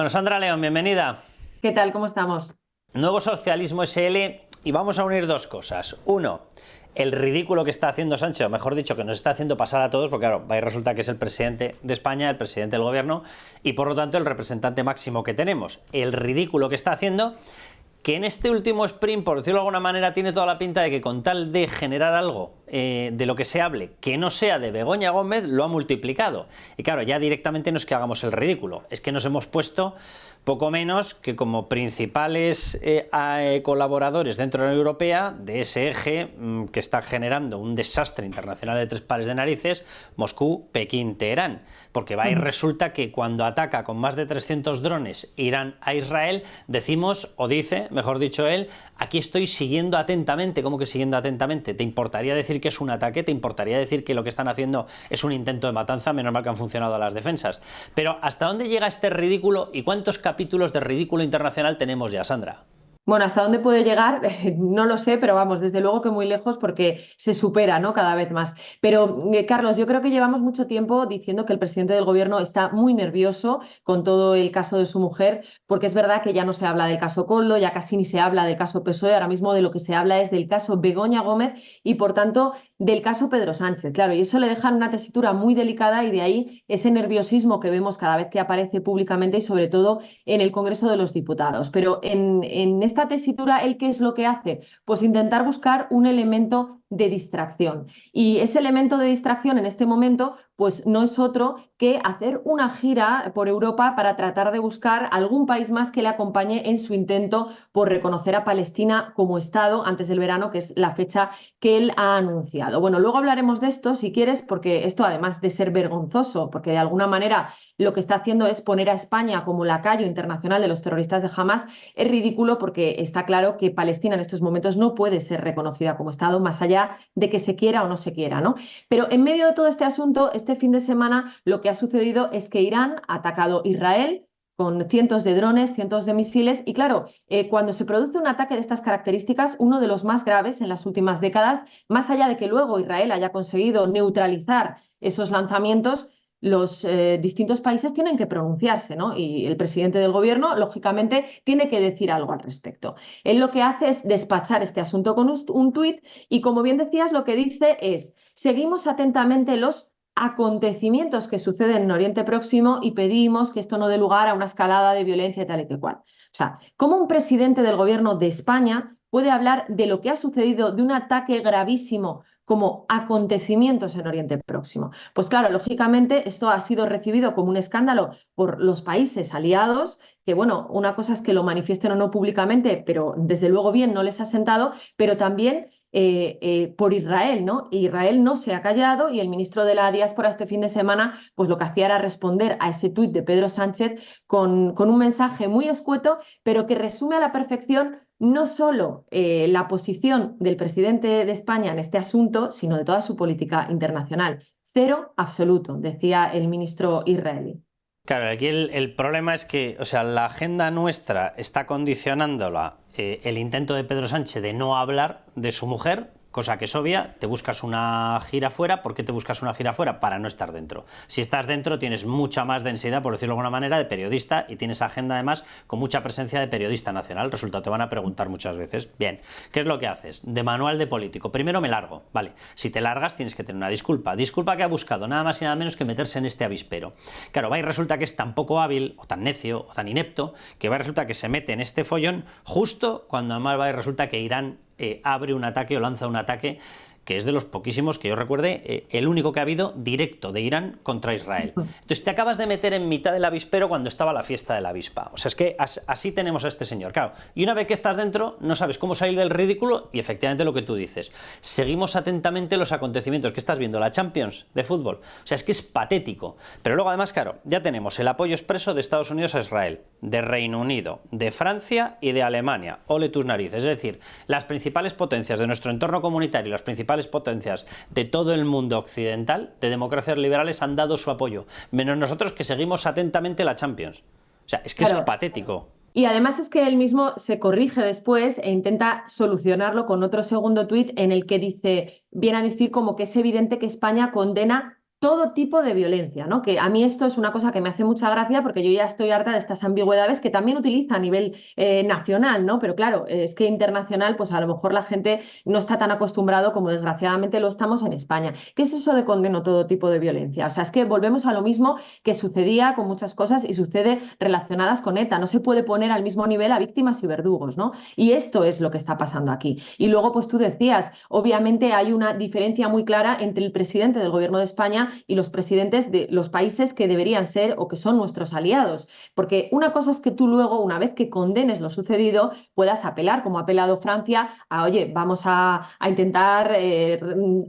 Bueno, Sandra León, bienvenida. ¿Qué tal? ¿Cómo estamos? Nuevo Socialismo SL, y vamos a unir dos cosas. Uno, el ridículo que está haciendo Sánchez, o mejor dicho, que nos está haciendo pasar a todos, porque claro, ahí resulta que es el presidente de España, el presidente del gobierno, y por lo tanto el representante máximo que tenemos. El ridículo que está haciendo, que en este último sprint, por decirlo de alguna manera, tiene toda la pinta de que con tal de generar algo de lo que se hable, que no sea de Begoña Gómez, lo ha multiplicado. Y claro, ya directamente no es que hagamos el ridículo, es que nos hemos puesto poco menos que como principales colaboradores dentro de la Unión Europea de ese eje que está generando un desastre internacional de tres pares de narices, Moscú, Pekín, Teherán. Porque va y resulta que cuando ataca con más de 300 drones Irán a Israel, decimos, o dice, mejor dicho él, aquí estoy siguiendo atentamente. ¿Cómo que siguiendo atentamente? ¿Te importaría decir que es un ataque? ¿Te importaría decir que lo que están haciendo es un intento de matanza? Menos mal que han funcionado las defensas. Pero ¿hasta dónde llega este ridículo y cuántos capítulos de ridículo internacional tenemos ya, Sandra? Bueno, ¿hasta dónde puede llegar? No lo sé, pero vamos, desde luego que muy lejos porque se supera, ¿no? Cada vez más. Pero, Carlos, yo creo que llevamos mucho tiempo diciendo que el presidente del gobierno está muy nervioso con todo el caso de su mujer, porque es verdad que ya no se habla del caso Koldo, ya casi ni se habla del caso PSOE, ahora mismo de lo que se habla es del caso Begoña Gómez y, por tanto, del caso Pedro Sánchez. Claro, y eso le deja en una tesitura muy delicada y de ahí ese nerviosismo que vemos cada vez que aparece públicamente y sobre todo en el Congreso de los Diputados. Pero en esta tesitura, ¿él qué es lo que hace? Pues intentar buscar un elemento de distracción. Y ese elemento de distracción en este momento pues no es otro que hacer una gira por Europa para tratar de buscar algún país más que le acompañe en su intento por reconocer a Palestina como Estado antes del verano, que es la fecha que él ha anunciado. Bueno, luego hablaremos de esto si quieres, porque esto además de ser vergonzoso, porque de alguna manera lo que está haciendo es poner a España como lacayo internacional de los terroristas de Hamas, es ridículo porque está claro que Palestina en estos momentos no puede ser reconocida como Estado, más allá de que se quiera o no se quiera, ¿no? Pero en medio de todo este asunto, este fin de semana lo que ha sucedido es que Irán ha atacado Israel con cientos de drones, cientos de misiles, y claro, cuando se produce un ataque de estas características, uno de los más graves en las últimas décadas, más allá de que luego Israel haya conseguido neutralizar esos lanzamientos, los distintos países tienen que pronunciarse, ¿no? Y el presidente del gobierno, lógicamente, tiene que decir algo al respecto. Él lo que hace es despachar este asunto con un tuit y, como bien decías, lo que dice es: seguimos atentamente los acontecimientos que suceden en Oriente Próximo y pedimos que esto no dé lugar a una escalada de violencia y tal y que cual. O sea, ¿cómo un presidente del gobierno de España puede hablar de lo que ha sucedido, de un ataque gravísimo como acontecimientos en Oriente Próximo? Pues claro, lógicamente esto ha sido recibido como un escándalo por los países aliados, que bueno, una cosa es que lo manifiesten o no públicamente, pero desde luego bien no les ha sentado, pero también por Israel, ¿no? Israel no se ha callado y el ministro de la Diáspora este fin de semana pues lo que hacía era responder a ese tuit de Pedro Sánchez con un mensaje muy escueto, pero que resume a la perfección no solo la posición del presidente de España en este asunto, sino de toda su política internacional. Cero absoluto, decía el ministro israelí. Claro, aquí el problema es que, o sea, la agenda nuestra está condicionándola el intento de Pedro Sánchez de no hablar de su mujer, cosa que es obvia. Te buscas una gira fuera. ¿Por qué te buscas una gira fuera? Para no estar dentro. Si estás dentro tienes mucha más densidad, por decirlo de alguna manera, de periodista, y tienes agenda además con mucha presencia de periodista nacional. Resulta, te van a preguntar muchas veces. Bien, ¿qué es lo que haces? De manual de político. Primero me largo, vale. Si te largas tienes que tener una disculpa. Disculpa que ha buscado nada más y nada menos que meterse en este avispero. Claro, va y resulta que es tan poco hábil, o tan necio, o tan inepto, que va y resulta que se mete en este follón justo cuando además va y resulta que Irán abre un ataque o lanza un ataque que es de los poquísimos que yo recuerde, el único que ha habido directo de Irán contra Israel. Entonces te acabas de meter en mitad del avispero cuando estaba la fiesta de la avispa. O sea, es que así tenemos a este señor. Claro, y una vez que estás dentro, no sabes cómo salir del ridículo y efectivamente lo que tú dices. Seguimos atentamente los acontecimientos. ¿Qué estás viendo? ¿La Champions de fútbol? O sea, es que es patético. Pero luego, además, claro, ya tenemos el apoyo expreso de Estados Unidos a Israel, de Reino Unido, de Francia y de Alemania. Ole tus narices. Es decir, las principales potencias de nuestro entorno comunitario y las principales potencias de todo el mundo occidental de democracias liberales han dado su apoyo, menos nosotros que seguimos atentamente la Champions. O sea, es que claro, es patético. Y además es que él mismo se corrige después e intenta solucionarlo con otro segundo tuit en el que dice, viene a decir como que es evidente que España condena todo tipo de violencia, ¿no? Que a mí esto es una cosa que me hace mucha gracia porque yo ya estoy harta de estas ambigüedades que también utiliza a nivel nacional, ¿no? Pero claro, es que internacional, pues a lo mejor la gente no está tan acostumbrado como desgraciadamente lo estamos en España. ¿Qué es eso de condeno todo tipo de violencia? O sea, es que volvemos a lo mismo que sucedía con muchas cosas y sucede relacionadas con ETA. No se puede poner al mismo nivel a víctimas y verdugos, ¿no? Y esto es lo que está pasando aquí. Y luego, pues tú decías, obviamente hay una diferencia muy clara entre el presidente del gobierno de España y los presidentes de los países que deberían ser o que son nuestros aliados. Porque una cosa es que tú luego, una vez que condenes lo sucedido, puedas apelar, como ha apelado Francia, a, oye, vamos a intentar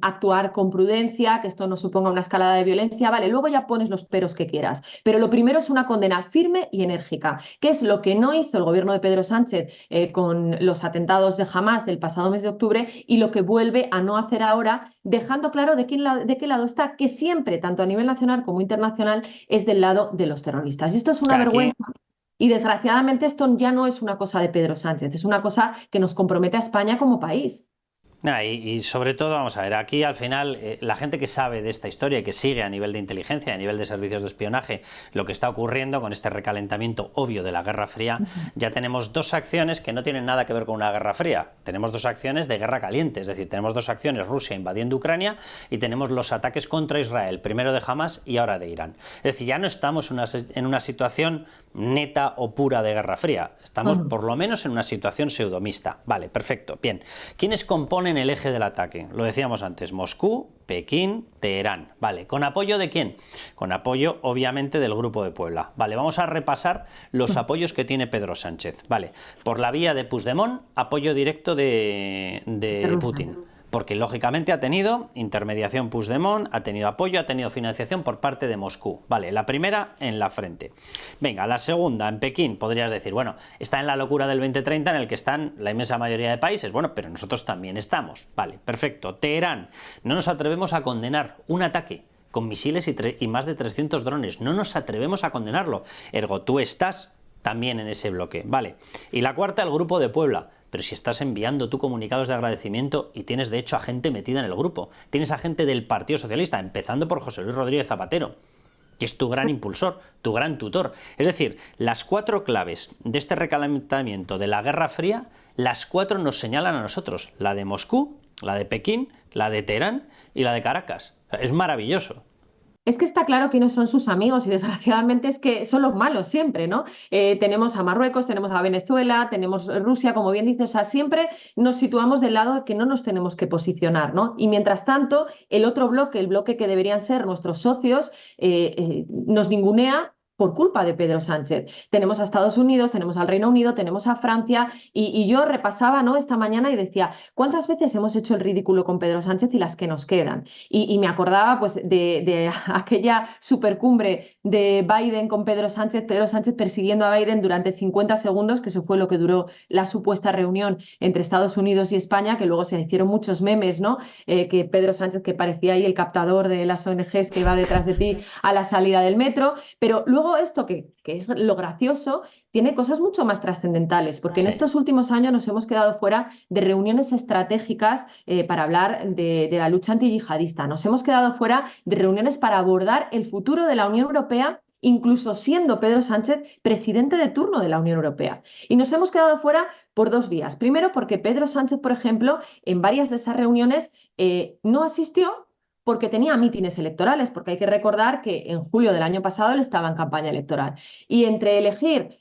actuar con prudencia, que esto no suponga una escalada de violencia, vale, luego ya pones los peros que quieras. Pero lo primero es una condena firme y enérgica, que es lo que no hizo el gobierno de Pedro Sánchez con los atentados de Hamás del pasado mes de octubre y lo que vuelve a no hacer ahora, dejando claro de qué lado está, que siempre, tanto a nivel nacional como internacional, es del lado de los terroristas. Y esto es una Claro, aquí vergüenza. Y desgraciadamente esto ya no es una cosa de Pedro Sánchez, es una cosa que nos compromete a España como país. Y sobre todo, vamos a ver, aquí al final la gente que sabe de esta historia y que sigue a nivel de inteligencia, a nivel de servicios de espionaje, lo que está ocurriendo con este recalentamiento obvio de la Guerra Fría, ya tenemos dos acciones que no tienen nada que ver con una Guerra Fría. Tenemos dos acciones de guerra caliente, es decir, tenemos dos acciones, Rusia invadiendo Ucrania y tenemos los ataques contra Israel, primero de Hamás y ahora de Irán. Es decir, ya no estamos en una situación neta o pura de Guerra Fría, estamos por lo menos en una situación pseudomista. Vale, perfecto, bien. ¿Quiénes componen el eje del ataque? Lo decíamos antes, Moscú, Pekín, Teherán. Vale, ¿con apoyo de quién? Con apoyo, obviamente, del Grupo de Puebla. Vale, vamos a repasar los apoyos que tiene Pedro Sánchez. Vale, por la vía de Puigdemont, apoyo directo de Putin. Porque lógicamente ha tenido intermediación Puigdemont, ha tenido apoyo, ha tenido financiación por parte de Moscú. Vale, la primera en la frente. Venga, la segunda en Pekín, podrías decir, bueno, está en la locura del 2030 en el que están la inmensa mayoría de países. Bueno, pero nosotros también estamos. Vale, perfecto. Teherán, no nos atrevemos a condenar un ataque con misiles y más de 300 drones. No nos atrevemos a condenarlo. Ergo, tú estás también en ese bloque. Vale. Y la cuarta, el Grupo de Puebla. Pero si estás enviando tú comunicados de agradecimiento y tienes de hecho a gente metida en el grupo, tienes a gente del Partido Socialista, empezando por José Luis Rodríguez Zapatero, que es tu gran impulsor, tu gran tutor. Es decir, las cuatro claves de este recalentamiento de la Guerra Fría, las cuatro nos señalan a nosotros, la de Moscú, la de Pekín, la de Teherán y la de Caracas. O sea, es maravilloso. Es que está claro quiénes son sus amigos y desgraciadamente es que son los malos siempre, ¿no? Tenemos a Marruecos, tenemos a Venezuela, tenemos Rusia, como bien dices, o sea, siempre nos situamos del lado de que no nos tenemos que posicionar, ¿no? Y mientras tanto, el otro bloque, el bloque que deberían ser nuestros socios, nos ningunea por culpa de Pedro Sánchez. Tenemos a Estados Unidos, tenemos al Reino Unido, tenemos a Francia y yo repasaba, ¿no?, esta mañana y decía, ¿cuántas veces hemos hecho el ridículo con Pedro Sánchez y las que nos quedan? Y me acordaba pues de aquella supercumbre de Biden con Pedro Sánchez persiguiendo a Biden durante 50 segundos, que eso fue lo que duró la supuesta reunión entre Estados Unidos y España, que luego se hicieron muchos memes, ¿no? Que Pedro Sánchez que parecía ahí el captador de las ONGs que iba detrás de ti a la salida del metro, pero luego esto que es lo gracioso tiene cosas mucho más trascendentales, porque en estos últimos años nos hemos quedado fuera de reuniones estratégicas para hablar de la lucha antiyihadista, nos hemos quedado fuera de reuniones para abordar el futuro de la Unión Europea, incluso siendo Pedro Sánchez presidente de turno de la Unión Europea. Y nos hemos quedado fuera por dos vías. Primero, porque Pedro Sánchez, por ejemplo, en varias de esas reuniones no asistió porque tenía mítines electorales, porque hay que recordar que en julio del año pasado él estaba en campaña electoral. Y entre elegir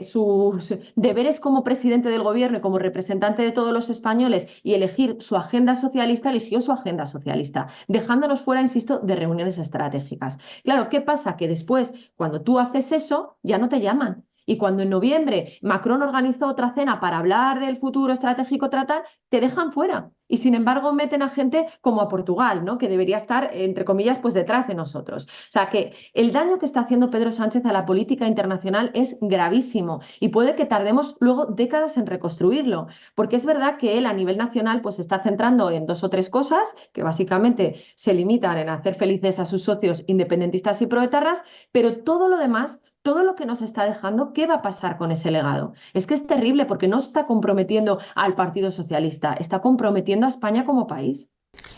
sus deberes como presidente del gobierno y como representante de todos los españoles y elegir su agenda socialista, eligió su agenda socialista, dejándonos fuera, insisto, de reuniones estratégicas. Claro, ¿qué pasa? Que después, cuando tú haces eso, ya no te llaman. Y cuando en noviembre Macron organizó otra cena para hablar del futuro estratégico tratar, te dejan fuera. Y sin embargo meten a gente como a Portugal, ¿no?, que debería estar, entre comillas, pues detrás de nosotros. O sea que el daño que está haciendo Pedro Sánchez a la política internacional es gravísimo y puede que tardemos luego décadas en reconstruirlo, porque es verdad que él a nivel nacional pues se está centrando en dos o tres cosas que básicamente se limitan en hacer felices a sus socios independentistas y proetarras, pero todo lo demás, todo lo que nos está dejando, ¿qué va a pasar con ese legado? Es que es terrible porque no está comprometiendo al Partido Socialista, está comprometiendo a España como país.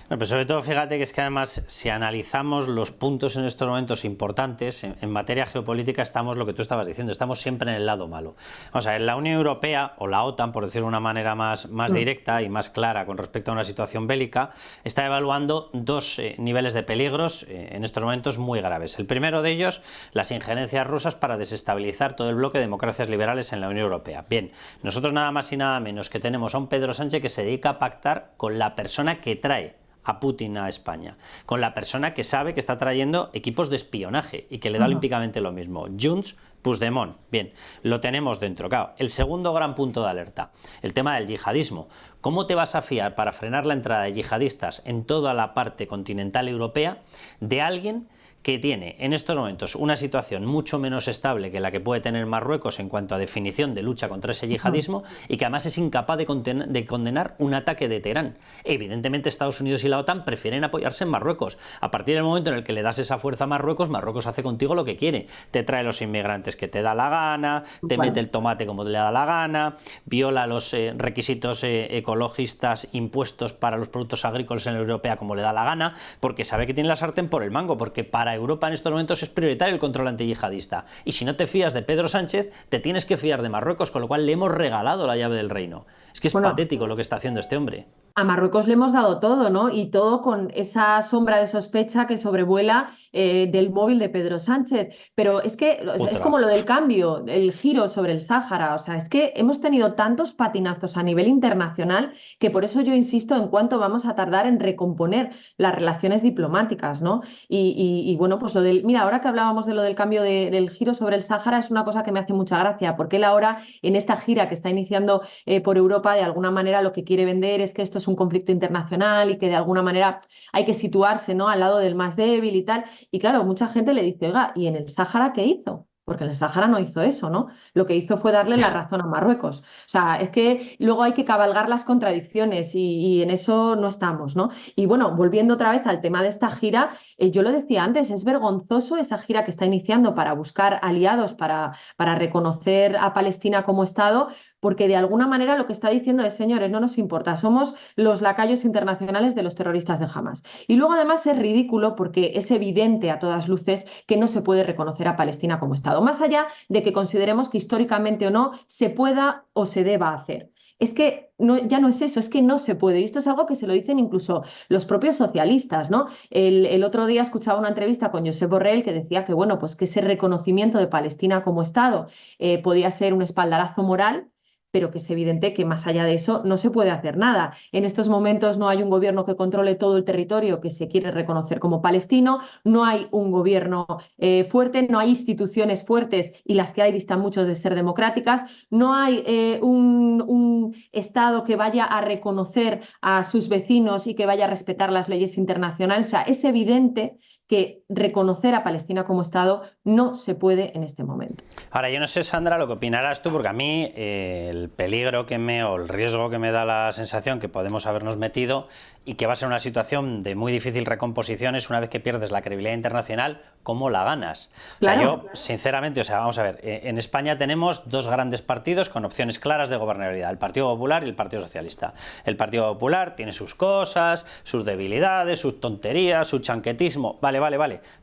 No, pero sobre todo fíjate que es que además si analizamos los puntos en estos momentos importantes en materia geopolítica estamos lo que tú estabas diciendo, estamos siempre en el lado malo. O sea, en la Unión Europea o la OTAN, por decirlo de una manera más directa y más clara con respecto a una situación bélica, está evaluando dos niveles de peligros en estos momentos muy graves. El primero de ellos, las injerencias rusas para desestabilizar todo el bloque de democracias liberales en la Unión Europea. Bien, nosotros nada más y nada menos que tenemos a un Pedro Sánchez que se dedica a pactar con la persona que trae a Putin a España, con la persona que sabe que está trayendo equipos de espionaje y que le da olímpicamente lo mismo. Junts, Puigdemont. Bien, lo tenemos dentro. Claro, el segundo gran punto de alerta, el tema del yihadismo. ¿Cómo te vas a fiar para frenar la entrada de yihadistas en toda la parte continental europea de alguien que tiene en estos momentos una situación mucho menos estable que la que puede tener Marruecos en cuanto a definición de lucha contra ese yihadismo y que además es incapaz de condenar un ataque de Teherán? Evidentemente Estados Unidos y la OTAN prefieren apoyarse en Marruecos. A partir del momento en el que le das esa fuerza a Marruecos, Marruecos hace contigo lo que quiere. Te trae los inmigrantes que te da la gana, te mete el tomate como le da la gana, viola los requisitos ecologistas impuestos para los productos agrícolas en la Unión Europea como le da la gana, porque sabe que tiene la sartén por el mango, porque para Europa en estos momentos es prioritario el control antiyihadista. Y si no te fías de Pedro Sánchez, te tienes que fiar de Marruecos, con lo cual le hemos regalado la llave del reino. Es que es patético lo que está haciendo este hombre. A Marruecos le hemos dado todo, ¿no? Y todo con esa sombra de sospecha que sobrevuela del móvil de Pedro Sánchez. Pero es que es como lo del cambio, el giro sobre el Sáhara. O sea, es que hemos tenido tantos patinazos a nivel internacional que por eso yo insisto en cuánto vamos a tardar en recomponer las relaciones diplomáticas, ¿no? Y bueno, pues lo del... Mira, ahora que hablábamos de lo del cambio del giro sobre el Sáhara es una cosa que me hace mucha gracia, porque él ahora en esta gira que está iniciando por Europa, de alguna manera lo que quiere vender es que esto es un conflicto internacional y que de alguna manera hay que situarse, ¿no?, al lado del más débil y tal. Y claro, mucha gente le dice, oiga, ¿y en el Sáhara qué hizo? Porque en el Sáhara no hizo eso, ¿no? Lo que hizo fue darle la razón a Marruecos. O sea, es que luego hay que cabalgar las contradicciones y en eso no estamos, ¿no? Y bueno, volviendo otra vez al tema de esta gira, yo lo decía antes, es vergonzoso esa gira que está iniciando para buscar aliados, para reconocer a Palestina como Estado, porque de alguna manera lo que está diciendo es, señores, no nos importa, somos los lacayos internacionales de los terroristas de Hamas. Y luego además es ridículo porque es evidente a todas luces que no se puede reconocer a Palestina como Estado, más allá de que consideremos que históricamente o no se pueda o se deba hacer. Es que no, ya no es eso, es que no se puede. Y esto es algo que se lo dicen incluso los propios socialistas, ¿no? El otro día escuchaba una entrevista con Josep Borrell que decía que, bueno, pues que ese reconocimiento de Palestina como Estado podía ser un espaldarazo moral, pero que es evidente que más allá de eso no se puede hacer nada. En estos momentos no hay un gobierno que controle todo el territorio que se quiere reconocer como palestino, no hay un gobierno fuerte, no hay instituciones fuertes y las que hay distan mucho de ser democráticas, no hay un Estado que vaya a reconocer a sus vecinos y que vaya a respetar las leyes internacionales. O sea, es evidente que reconocer a Palestina como Estado no se puede en este momento. Ahora, yo no sé, Sandra, lo que opinarás tú, porque a mí el peligro o el riesgo que me da la sensación que podemos habernos metido y que va a ser una situación de muy difícil recomposición es una vez que pierdes la credibilidad internacional, ¿cómo la ganas? O sea, yo, sinceramente, o sea, vamos a ver, en España tenemos dos grandes partidos con opciones claras de gobernabilidad, el Partido Popular y el Partido Socialista. El Partido Popular tiene sus cosas, sus debilidades, sus tonterías, su chanquetismo, vale,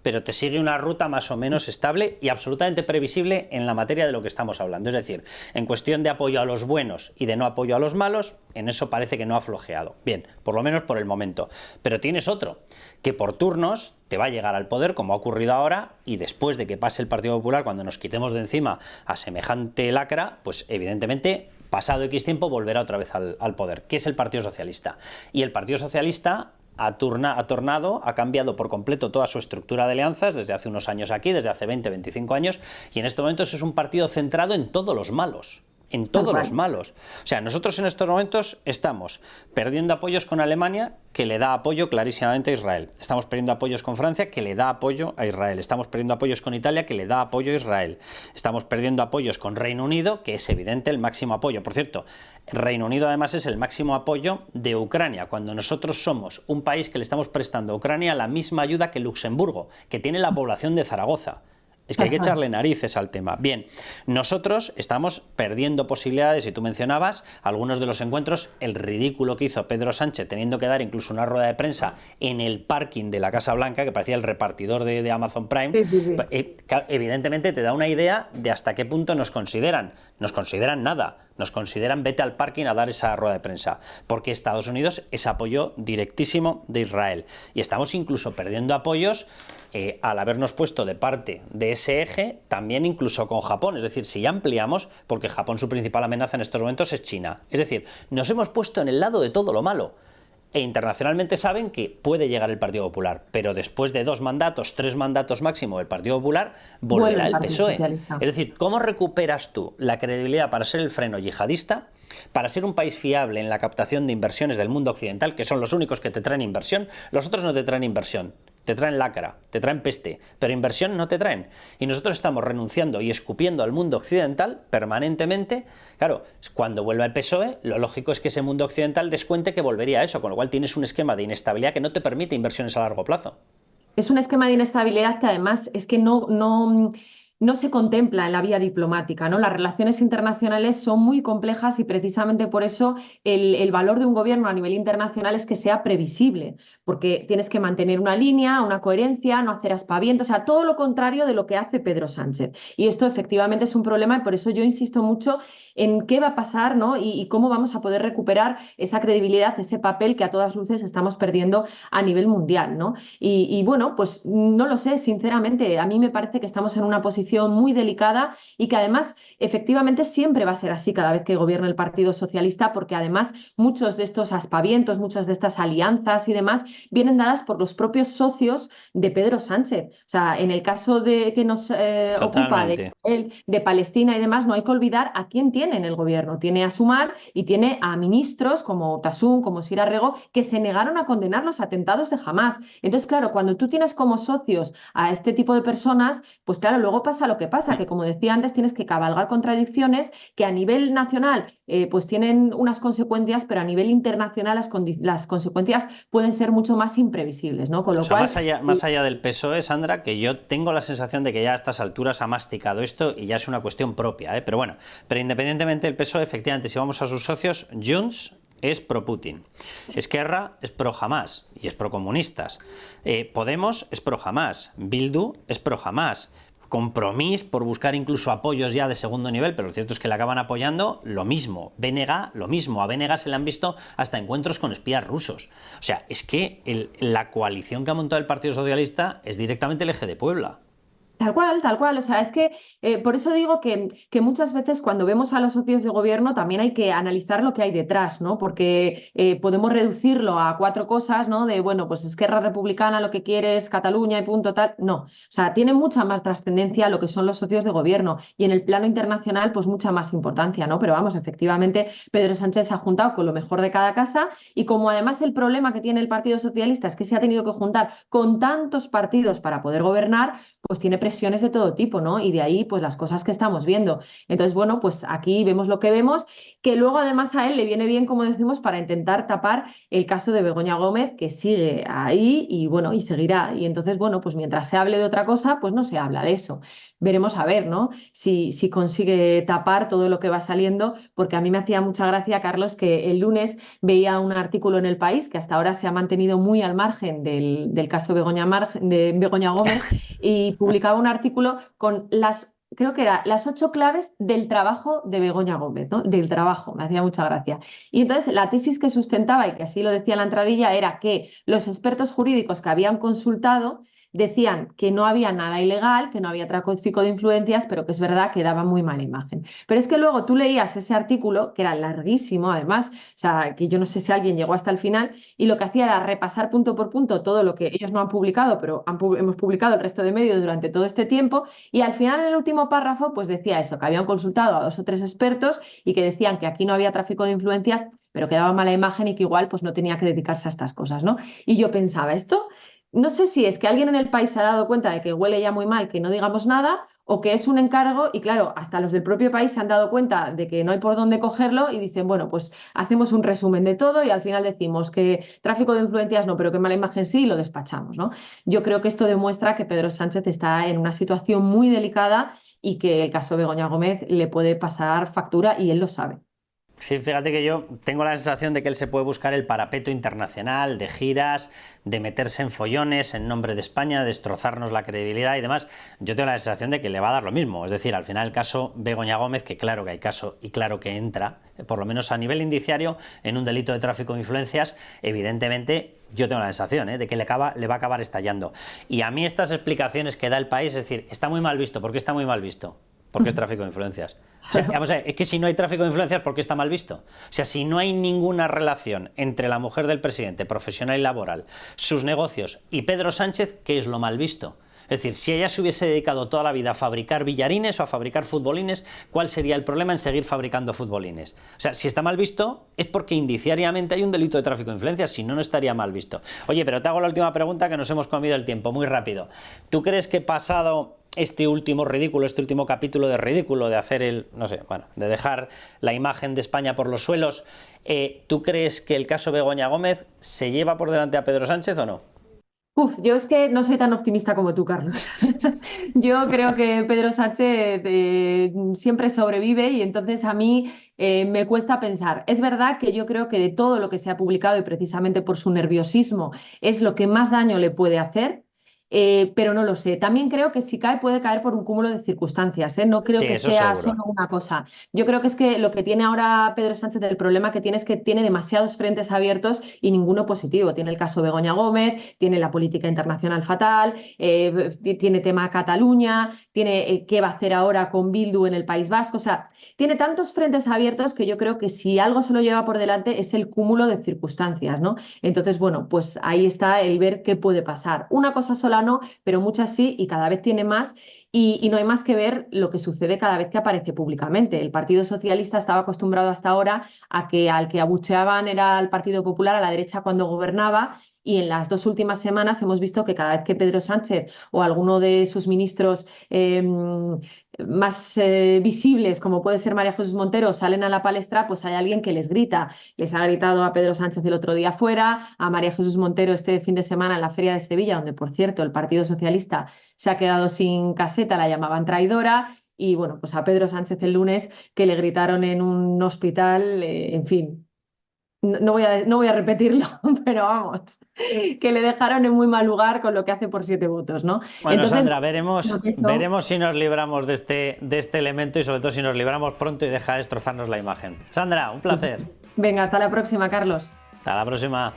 pero te sigue una ruta más o menos estable y absolutamente previsible en la materia de lo que estamos hablando. Es decir, en cuestión de apoyo a los buenos y de no apoyo a los malos, en eso parece que no ha flojeado. Bien, por lo menos por el momento. Pero tienes otro, que por turnos te va a llegar al poder, como ha ocurrido ahora, y después de que pase el Partido Popular, cuando nos quitemos de encima a semejante lacra, pues evidentemente pasado X tiempo volverá otra vez al poder, que es el Partido Socialista. Y el Partido Socialista ha cambiado por completo toda su estructura de alianzas desde hace unos años aquí, desde hace 20, 25 años, y en este momento es un partido centrado en todos los malos. En todos los malos. O sea, nosotros en estos momentos estamos perdiendo apoyos con Alemania, que le da apoyo clarísimamente a Israel. Estamos perdiendo apoyos con Francia, que le da apoyo a Israel. Estamos perdiendo apoyos con Italia, que le da apoyo a Israel. Estamos perdiendo apoyos con Reino Unido, que es evidente el máximo apoyo. Por cierto, Reino Unido además es el máximo apoyo de Ucrania, cuando nosotros somos un país que le estamos prestando a Ucrania la misma ayuda que Luxemburgo, que tiene la población de Zaragoza. Es que hay que echarle narices al tema. Bien, nosotros estamos perdiendo posibilidades, y tú mencionabas algunos de los encuentros, el ridículo que hizo Pedro Sánchez teniendo que dar incluso una rueda de prensa en el parking de la Casa Blanca, que parecía el repartidor de Amazon Prime. Sí, sí, sí. Evidentemente te da una idea de hasta qué punto nos consideran. Nos consideran nada. Nos consideran vete al parking a dar esa rueda de prensa, porque Estados Unidos es apoyo directísimo de Israel. Y estamos incluso perdiendo apoyos al habernos puesto de parte de ese eje, también incluso con Japón. Es decir, si ya ampliamos, porque Japón su principal amenaza en estos momentos es China. Es decir, nos hemos puesto en el lado de todo lo malo. E internacionalmente saben que puede llegar el Partido Popular, pero después de 2 mandatos, 3 mandatos máximo del Partido Popular, volverá el PSOE. Socialista. Es decir, ¿cómo recuperas tú la credibilidad para ser el freno yihadista, para ser un país fiable en la captación de inversiones del mundo occidental, que son los únicos que te traen inversión? Los otros no te traen inversión. Te traen lacra, te traen peste, pero inversión no te traen. Y nosotros estamos renunciando y escupiendo al mundo occidental permanentemente. Claro, cuando vuelva el PSOE, lo lógico es que ese mundo occidental descuente que volvería a eso, con lo cual tienes un esquema de inestabilidad que no te permite inversiones a largo plazo. Es un esquema de inestabilidad que además es que no se contempla en la vía diplomática, ¿no? Las relaciones internacionales son muy complejas y precisamente por eso el valor de un gobierno a nivel internacional es que sea previsible, porque tienes que mantener una línea, una coherencia, no hacer aspavientos, o sea, todo lo contrario de lo que hace Pedro Sánchez. Y esto efectivamente es un problema y por eso yo insisto mucho en qué va a pasar, ¿no? Y cómo vamos a poder recuperar esa credibilidad, ese papel que a todas luces estamos perdiendo a nivel mundial, ¿no? Y bueno, pues no lo sé, sinceramente, a mí me parece que estamos en una posición muy delicada y que además efectivamente siempre va a ser así cada vez que gobierne el Partido Socialista, porque además muchos de estos aspavientos, muchas de estas alianzas y demás vienen dadas por los propios socios de Pedro Sánchez. O sea, en el caso de que nos ocupa Totalmente. de Palestina y demás, no hay que olvidar a quién tiene en el gobierno. Tiene a Sumar y tiene a ministros como Tasun, como Sira Rego, que se negaron a condenar los atentados de Hamás. Entonces, claro, cuando tú tienes como socios a este tipo de personas, pues claro, luego pasa lo que pasa, que como decía antes, tienes que cabalgar contradicciones que a nivel nacional pues tienen unas consecuencias, pero a nivel internacional las consecuencias pueden ser mucho más imprevisibles, ¿no? Con O lo sea, cual... más allá del PSOE, Sandra, que yo tengo la sensación de que ya a estas alturas ha masticado esto y ya es una cuestión propia, ¿eh? Pero bueno, pero independientemente del PSOE, efectivamente, si vamos a sus socios, Junts es pro Putin, Esquerra es pro Hamás y es pro comunistas, Podemos es pro Hamás, Bildu es pro Hamás, Compromís por buscar incluso apoyos ya de segundo nivel, pero lo cierto es que le acaban apoyando lo mismo, BNG lo mismo, a BNG se le han visto hasta encuentros con espías rusos. O sea, es que la coalición que ha montado el Partido Socialista es directamente el eje de Puebla. Tal cual. O sea, es que por eso digo que muchas veces cuando vemos a los socios de gobierno también hay que analizar lo que hay detrás, ¿no? Porque podemos reducirlo a 4 cosas, ¿no? De, bueno, pues Esquerra Republicana lo que quiere es Cataluña y punto tal. No. O sea, tiene mucha más trascendencia lo que son los socios de gobierno y en el plano internacional, pues mucha más importancia, ¿no? Pero vamos, efectivamente, Pedro Sánchez se ha juntado con lo mejor de cada casa y como además el problema que tiene el Partido Socialista es que se ha tenido que juntar con tantos partidos para poder gobernar, pues tiene presiones de todo tipo, ¿no? Y de ahí, pues las cosas que estamos viendo. Entonces, bueno, pues aquí vemos lo que vemos, que luego además a él le viene bien, como decimos, para intentar tapar el caso de Begoña Gómez, que sigue ahí y bueno, y seguirá. Y entonces, bueno, pues mientras se hable de otra cosa, pues no se habla de eso. Veremos a ver, ¿no? Si consigue tapar todo lo que va saliendo, porque a mí me hacía mucha gracia, Carlos, que el lunes veía un artículo en El País, que hasta ahora se ha mantenido muy al margen del caso de Begoña Gómez, y publicaba un artículo con creo que era las 8 claves del trabajo de Begoña Gómez, ¿no? Del trabajo, me hacía mucha gracia. Y entonces la tesis que sustentaba, y que así lo decía en la entradilla, era que los expertos jurídicos que habían consultado decían que no había nada ilegal, que no había tráfico de influencias, pero que es verdad que daba muy mala imagen. Pero es que luego tú leías ese artículo, que era larguísimo además, o sea, que yo no sé si alguien llegó hasta el final, y lo que hacía era repasar punto por punto todo lo que ellos no han publicado, pero hemos publicado el resto de medios durante todo este tiempo, y al final en el último párrafo pues decía eso, que habían consultado a 2 o 3 expertos y que decían que aquí no había tráfico de influencias, pero que daba mala imagen y que igual pues no tenía que dedicarse a estas cosas, ¿no? Y yo pensaba, esto no sé si es que alguien en el país se ha dado cuenta de que huele ya muy mal, que no digamos nada, o que es un encargo y claro, hasta los del propio país se han dado cuenta de que no hay por dónde cogerlo y dicen, bueno, pues hacemos un resumen de todo y al final decimos que tráfico de influencias no, pero que mala imagen sí y lo despachamos, ¿no? Yo creo que esto demuestra que Pedro Sánchez está en una situación muy delicada y que el caso Begoña Gómez le puede pasar factura y él lo sabe. Sí, fíjate que yo tengo la sensación de que él se puede buscar el parapeto internacional, de giras, de meterse en follones en nombre de España, destrozarnos la credibilidad y demás. Yo tengo la sensación de que le va a dar lo mismo. Es decir, al final el caso Begoña Gómez, que claro que hay caso y claro que entra, por lo menos a nivel indiciario, en un delito de tráfico de influencias, evidentemente yo tengo la sensación de que le va a acabar estallando. Y a mí estas explicaciones que da el país, es decir, está muy mal visto. ¿Por qué está muy mal visto? Porque es tráfico de influencias. O sea, vamos a ver, es que si no hay tráfico de influencias, ¿por qué está mal visto? O sea, si no hay ninguna relación entre la mujer del presidente, profesional y laboral, sus negocios y Pedro Sánchez, ¿qué es lo mal visto? Es decir, si ella se hubiese dedicado toda la vida a fabricar billarines o a fabricar futbolines, ¿cuál sería el problema en seguir fabricando futbolines? O sea, si está mal visto es porque indiciariamente hay un delito de tráfico de influencias, si no, no estaría mal visto. Oye, pero te hago la última pregunta que nos hemos comido el tiempo, muy rápido. ¿Tú crees que pasado este último ridículo, este último capítulo de ridículo, de hacer el, no sé, bueno, de dejar la imagen de España por los suelos, ¿tú crees que el caso Begoña Gómez se lleva por delante a Pedro Sánchez o no? Yo es que no soy tan optimista como tú, Carlos. Yo creo que Pedro Sánchez siempre sobrevive y entonces a mí me cuesta pensar. Es verdad que yo creo que de todo lo que se ha publicado y precisamente por su nerviosismo es lo que más daño le puede hacer. Pero no lo sé. También creo que si cae puede caer por un cúmulo de circunstancias, ¿eh? No creo Sí, que eso sea seguro. solo una cosa. Yo creo que es que lo que tiene ahora Pedro Sánchez, el problema que tiene es que tiene demasiados frentes abiertos y ninguno positivo. Tiene el caso Begoña Gómez, tiene la política internacional fatal, tiene tema Cataluña, tiene qué va a hacer ahora con Bildu en el País Vasco. O sea, tiene tantos frentes abiertos que yo creo que si algo se lo lleva por delante es el cúmulo de circunstancias, ¿no? Entonces, bueno, pues ahí está el ver qué puede pasar. Una cosa sola no, pero muchas sí y cada vez tiene más. Y no hay más que ver lo que sucede cada vez que aparece públicamente. El Partido Socialista estaba acostumbrado hasta ahora a que al que abucheaban era al Partido Popular, a la derecha cuando gobernaba, y en las 2 últimas semanas hemos visto que cada vez que Pedro Sánchez o alguno de sus ministros más visibles, como puede ser María Jesús Montero, salen a la palestra, pues hay alguien que les grita. Les ha gritado a Pedro Sánchez el otro día fuera, a María Jesús Montero este fin de semana en la Feria de Sevilla, donde, por cierto, el Partido Socialista se ha quedado sin caseta, la llamaban traidora. Y bueno, pues a Pedro Sánchez el lunes que le gritaron en un hospital, en fin, no voy a repetirlo, pero vamos, que le dejaron en muy mal lugar con lo que hace por 7 votos, ¿no? Bueno, Entonces, Sandra, creo que veremos si nos libramos de este elemento y sobre todo si nos libramos pronto y deja de destrozarnos la imagen. Sandra, un placer. venga, hasta la próxima, Carlos. Hasta la próxima.